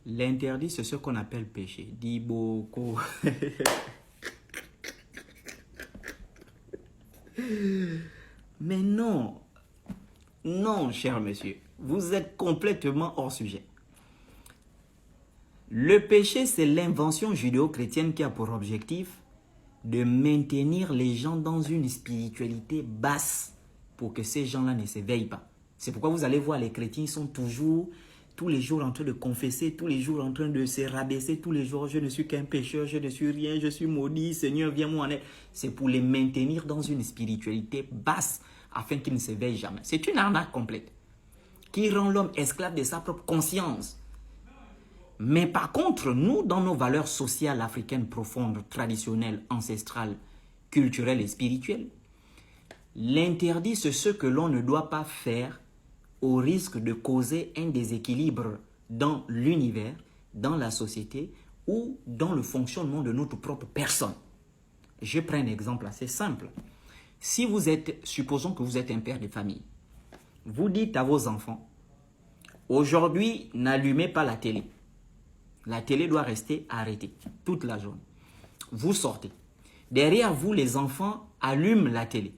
L'interdit, c'est ce qu'on appelle péché. Dit beaucoup. Mais non, non, cher monsieur, vous êtes complètement hors sujet. Le péché, c'est l'invention judéo-chrétienne qui a pour objectif de maintenir les gens dans une spiritualité basse pour que ces gens-là ne s'éveillent pas. C'est pourquoi vous allez voir, les chrétiens sont toujours, tous les jours en train de confesser, tous les jours en train de se rabaisser, tous les jours, je ne suis qu'un pécheur, je ne suis rien, je suis maudit, Seigneur, viens-moi en aide. C'est pour les maintenir dans une spiritualité basse afin qu'ils ne s'éveillent jamais. C'est une arnaque complète qui rend l'homme esclave de sa propre conscience. Mais par contre, nous, dans nos valeurs sociales africaines profondes, traditionnelles, ancestrales, culturelles et spirituelles, l'interdit, c'est ce que l'on ne doit pas faire au risque de causer un déséquilibre dans l'univers, dans la société ou dans le fonctionnement de notre propre personne. Je prends un exemple assez simple. Si vous êtes, supposons que vous êtes un père de famille, vous dites à vos enfants, aujourd'hui, n'allumez pas la télé. La télé doit rester arrêtée toute la journée. Vous sortez. Derrière vous, les enfants allument la télé.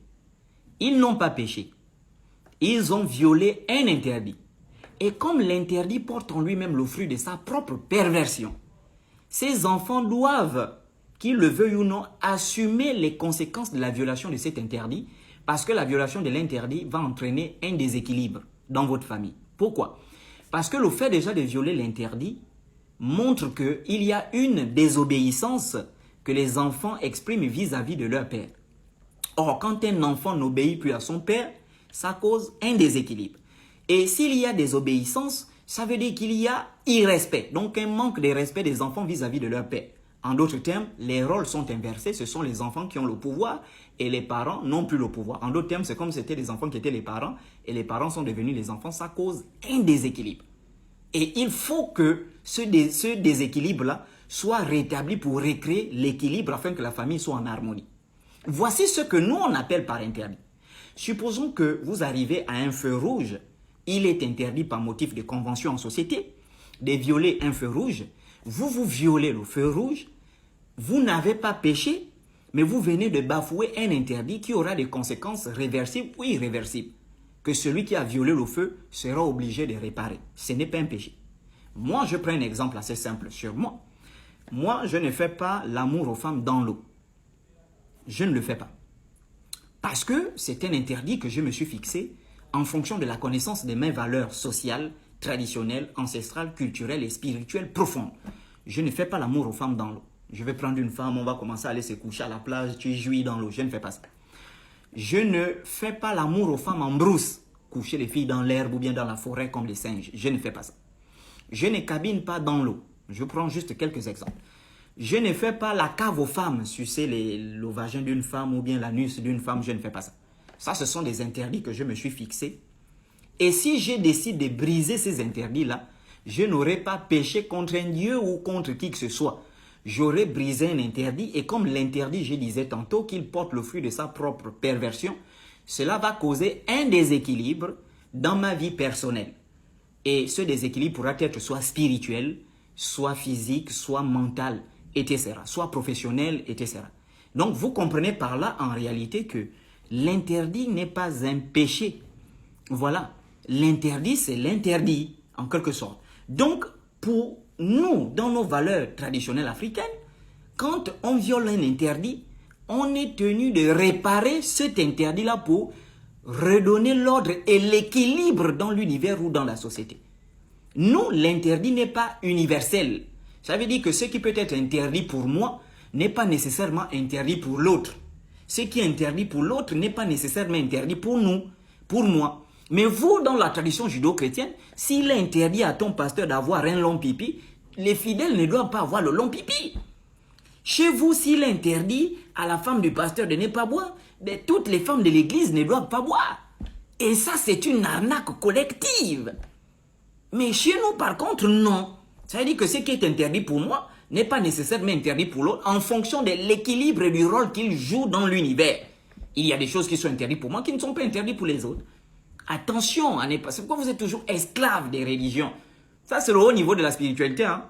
Ils n'ont pas péché. Ils ont violé un interdit. Et comme l'interdit porte en lui-même le fruit de sa propre perversion, ces enfants doivent, qu'ils le veuillent ou non, assumer les conséquences de la violation de cet interdit, parce que la violation de l'interdit va entraîner un déséquilibre dans votre famille. Pourquoi? Parce que le fait déjà de violer l'interdit montre qu'il y a une désobéissance que les enfants expriment vis-à-vis de leur père. Or, quand un enfant n'obéit plus à son père, ça cause un déséquilibre. Et s'il y a désobéissance, ça veut dire qu'il y a irrespect, donc un manque de respect des enfants vis-à-vis de leur père. En d'autres termes, les rôles sont inversés, ce sont les enfants qui ont le pouvoir et les parents n'ont plus le pouvoir. En d'autres termes, c'est comme si c'était les enfants qui étaient les parents et les parents sont devenus les enfants, ça cause un déséquilibre. Et il faut que ce déséquilibre-là soit rétabli pour recréer l'équilibre afin que la famille soit en harmonie. Voici ce que nous on appelle par interdit. Supposons que vous arrivez à un feu rouge. Il est interdit par motif de convention en société de violer un feu rouge. Vous violez le feu rouge. Vous n'avez pas péché, mais vous venez de bafouer un interdit qui aura des conséquences réversibles ou irréversibles. Que celui qui a violé le feu sera obligé de réparer. Ce n'est pas un péché. Moi, je prends un exemple assez simple sur moi. Moi, je ne fais pas l'amour aux femmes dans l'eau. Je ne le fais pas. Parce que c'est un interdit que je me suis fixé en fonction de la connaissance de mes valeurs sociales, traditionnelles, ancestrales, culturelles et spirituelles profondes. Je ne fais pas l'amour aux femmes dans l'eau. Je vais prendre une femme, on va commencer à aller se coucher à la plage, tu jouis dans l'eau. Je ne fais pas ça. Je ne fais pas l'amour aux femmes en brousse, coucher les filles dans l'herbe ou bien dans la forêt comme les singes. Je ne fais pas ça. Je ne cabine pas dans l'eau. Je prends juste quelques exemples. Je ne fais pas la cave aux femmes, sucer le vagin d'une femme ou bien l'anus d'une femme. Je ne fais pas ça. Ça, ce sont des interdits que je me suis fixés. Et si je décide de briser ces interdits-là, je n'aurai pas péché contre un Dieu ou contre qui que ce soit. J'aurais brisé un interdit et comme l'interdit, je disais tantôt, qu'il porte le fruit de sa propre perversion, cela va causer un déséquilibre dans ma vie personnelle. Et ce déséquilibre pourra être soit spirituel, soit physique, soit mental, etc. Soit professionnel, etc. Donc vous comprenez par là en réalité que l'interdit n'est pas un péché. Voilà, l'interdit c'est l'interdit en quelque sorte. Donc pour nous, dans nos valeurs traditionnelles africaines, quand on viole un interdit, on est tenu de réparer cet interdit-là pour redonner l'ordre et l'équilibre dans l'univers ou dans la société. Nous, l'interdit n'est pas universel. Ça veut dire que ce qui peut être interdit pour moi n'est pas nécessairement interdit pour l'autre. Ce qui est interdit pour l'autre n'est pas nécessairement interdit pour nous, pour moi. Mais vous, dans la tradition judéo-chrétienne, s'il est interdit à ton pasteur d'avoir un long pipi, les fidèles ne doivent pas avoir le long pipi. Chez vous, s'il est interdit à la femme du pasteur de ne pas boire, toutes les femmes de l'église ne doivent pas boire. Et ça, c'est une arnaque collective. Mais chez nous, par contre, non. Ça veut dire que ce qui est interdit pour moi n'est pas nécessairement interdit pour l'autre en fonction de l'équilibre et du rôle qu'il joue dans l'univers. Il y a des choses qui sont interdites pour moi qui ne sont pas interdites pour les autres. Attention à ne pas... C'est pourquoi vous êtes toujours esclave des religions. Ça, c'est le haut niveau de la spiritualité. Hein.